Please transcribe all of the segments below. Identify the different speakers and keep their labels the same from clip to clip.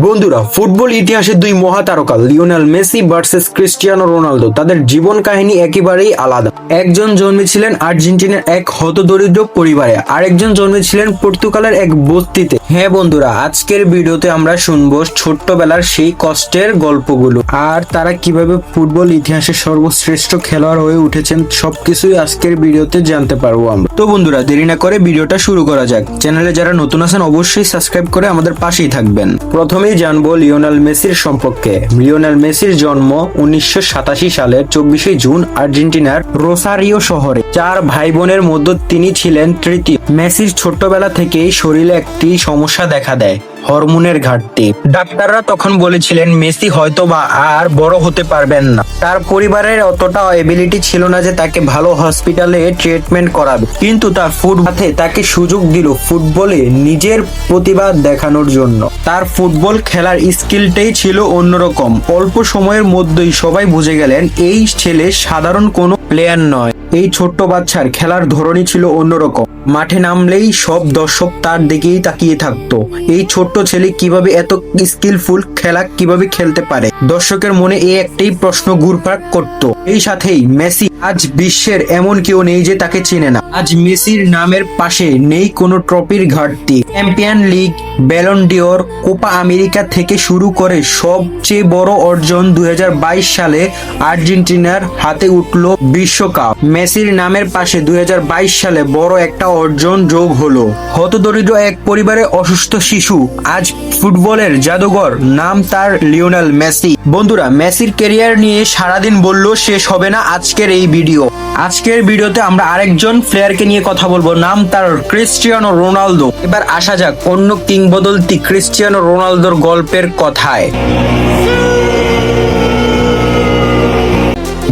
Speaker 1: বন্ধুরা, ফুটবল ইতিহাসে দুই মহাতারকা Lionel Messi versus Cristiano Ronaldo তাদের জীবন কাহিনী একেবারেই আলাদা। একজন জন্মেছিলেন আর্জেন্টিনার এক হতদরিদ্র পরিবারে, আরেকজন জন্মেছিলেন পর্তুগালের এক বস্তিতে। হ্যাঁ বন্ধুরা, আজকের ভিডিওতে আমরা শুনবো ছোট্টবেলার সেই কষ্টের গল্পগুলো, আর তারা কিভাবে ফুটবল ইতিহাসের সর্বশ্রেষ্ঠ খেলোয়াড় হয়ে উঠেছেন সবকিছুই আজকের ভিডিওতে জানতে পারবো আমরা। তো বন্ধুরা, দেরি না করে ভিডিওটা শুরু করা যাক। চ্যানেলে যারা নতুন আছেন অবশ্যই সাবস্ক্রাইব করে আমাদের পাশেই থাকবেন। প্রথমেই জানবো লিওনেল মেসির সম্পর্কে। লিওনেল মেসির জন্ম 1987 সালের 24 জুন আর্জেন্টিনার রোসারিও শহরে। চার ভাই বোনের মধ্যে তিনি ছিলেন তৃতীয়। মেসির ছোট্টবেলা থেকেই শরীরে একটি সমস্যা দেখা দেয়, হরমোনের ঘাটতি। ডাক্তাররা তখন বলেছিলেন মেসি হয়তো বা আর বড় হতে পারবেন না। তার পরিবারের অতটা এবিলিটি ছিল না যে তাকে ভালো হসপিটালে ট্রিটমেন্ট করাবে, কিন্তু তার ফুটবলে তাকে সুযোগ দিল ফুটবলে নিজের প্রতিভা দেখানোর জন্য। তার ফুটবল খেলার স্কিলটাই ছিল অন্যরকম। অল্প সময়ের মধ্যেই সবাই বুঝে গেলেন এই ছেলে সাধারণ কোনো প্লেয়ার নয়। এই ছোট্ট বাচ্চার খেলার ধরনই ছিল অন্যরকম। মাঠে নামলেই সব দর্শক তার দিকেই তাকিয়ে থাকতো। এই ছোট্ট ছেলে কিভাবে এত স্কিলফুল খেলা কিভাবে খেলতে পারে, দর্শকের মনে এই একটাই প্রশ্ন ঘুরপাক করত। এই সাথেই মেসি আজ বিশ্বের এমন কেউ নেই যে তাকে চেনে না। আজ মেসির নামের পাশে নেই কোনো ট্রফির ঘাটতি। Champion league, Ballon d'Or, Copa America থেকে শুরু করে সবচেয়ে বড় অর্জন 2022 সালে আর্জেন্টিনার হাতে উঠল বিশ্বকাপ। মেসির নামের পাশে 2022 সালে বড় একটা অর্জন যোগ হলো। হতদরিদ্র এক পরিবারে অসুস্থ শিশু আজ ফুটবলের জাদুঘর, নাম তার লিওনেল মেসি। বন্ধুরা, মেসির ক্যারিয়ার নিয়ে সারাদিন বললেও শেষ হবে না আজকের এই ভিডিও। আজকের ভিডিওতে আমরা আরেকজন প্লেয়ারকে নিয়ে কথা বলবো, নাম তার ক্রিস্টিয়ানো রোনালদো। এবার আসা যাক অন্য কিংবদন্তি ক্রিস্টিয়ানো রোনালদোর গল্পের কথায়।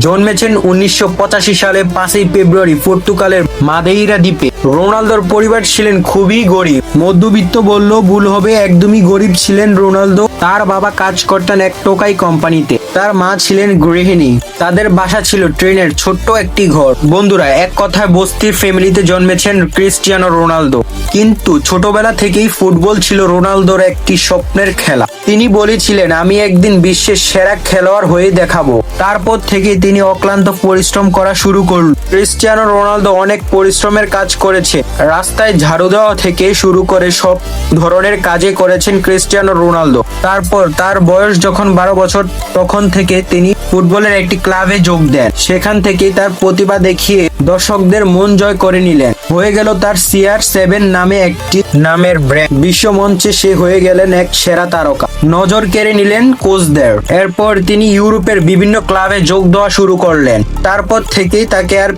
Speaker 1: জন্মেছেন 1985 সালে 5 ফেব্রুয়ারি পর্তুগালের মাদেইরা দ্বীপে। রোনালদোর পরিবার ছিলেন খুবই গরিব, মধ্যবিত্ত বললেও ভুল হবে, একদমই গরিব ছিলেন রোনালদো। তার বাবা কাজ করতেন এক টোকাই কোম্পানিতে, তার মা ছিলেন গৃহিণী। তাদের বাসা ছিল ট্রেনের ছোট্ট একটি ঘর। বন্ধুরা, এক কথায় বস্তির ফ্যামিলিতে জন্মেছেন ক্রিস্টিয়ানো রোনালদো। কিন্তু ছোটবেলা থেকেই ফুটবল ছিল রোনালদোর একটি স্বপ্নের খেলা। তিনি বলেছিলেন, আমি একদিন বিশ্বের সেরা খেলোয়াড় হয়ে দেখাবো। তারপর থেকে তিনি অক্লান্ত পরিশ্রম করা শুরু করল। ক্রিস্টিয়ানো রোনালদো অনেক পরিশ্রমের কাজ করেছে। রাস্তায় ঝাড়ু দেওয়া থেকে শুরু করে সব ধরনের কাজে করেছেন ক্রিস্টিয়ানো রোনালদো। তারপর তার বয়স যখন 12 বছর, তখন থেকে তিনি ফুটবলের একটি ক্লাবে যোগ দেন। সেখান থেকেই তার প্রতিভা দেখিয়ে দর্শকদের মন জয় করে নিলেন। হয়ে গেল তার CR7 নামে একটি নামের ব্র্যান্ড। বিশ্ব মঞ্চে সে হয়ে গেলেন এক সেরা তারকা। নজর কেড়ে নিলেন কোচদের। এরপর তিনি ইউরোপের বিভিন্ন ক্লাবে যোগ দেওয়া শুরু করলেন। তারপর থেকেই তাকে আর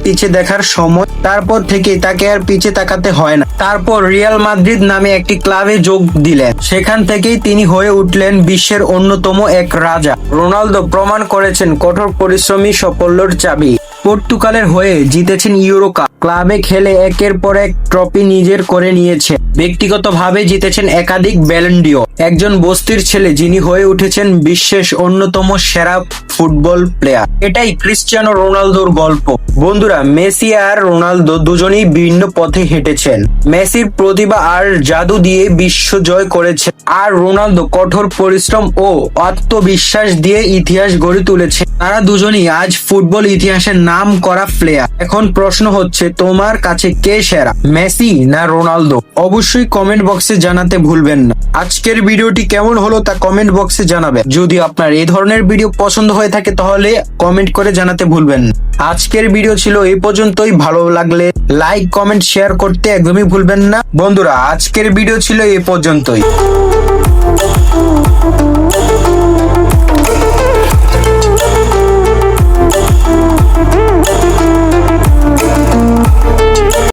Speaker 1: পিছে তাকাতে হয় না। তারপর রিয়াল মাদ্রিদ নামে একটি ক্লাবে যোগ দিলেন। সেখান থেকেই তিনি হয়ে উঠলেন বিশ্বের অন্যতম এক রাজা। রোনালদো প্রমাণ করেছেন কঠোর পরিশ্রমী সাফল্যের চাবি। পর্তুগালের হয়ে জিতেছেন ইউরো কাপ, ক্লাবে খেলে একের পর এক ট্রফি নিজের করে নিয়েছে। ব্যক্তিগতভাবে জিতেছেন একাধিক ব্যালন ডিওর। একজন বস্তির ছেলে যিনি হয়ে উঠেছেন বিশ্বের অন্যতম সেরা ফুটবল প্লেয়ার। এটাই ক্রিস্টিয়ানো রোনালদোর গল্প। বন্ধুরা, মেসি আর রোনালদো দুজনেই ভিন্ন পথে হেঁটেছেন। মেসির প্রতিভা আর জাদু দিয়ে বিশ্ব জয় করেছে, আর রোনালদো কঠোর পরিশ্রম ও আত্মবিশ্বাস দিয়ে ইতিহাস গড়ে তুলেছে। তারা দুজনেই আজ ফুটবল ইতিহাসের নাম করা প্লেয়ার। এখন প্রশ্ন হচ্ছে, তোমার কাছে কে সেরা, মেসি না রোনালদো? অবশ্যই কমেন্ট বক্সে জানাতে ভুলবেন না। আজকের ভিডিওটি কেমন হলো তা কমেন্ট বক্সে জানাবেন। যদি আপনার এই ধরনের ভিডিও পছন্দ হয়ে থাকে তাহলে কমেন্ট করে জানাতে ভুলবেন না। আজকের ভিডিও ছিল এই পর্যন্তই। ভালো লাগলে লাইক, কমেন্ট, শেয়ার করতে একদমই ভুলবেন না। বন্ধুরা, আজকের ভিডিও ছিল এই পর্যন্তই।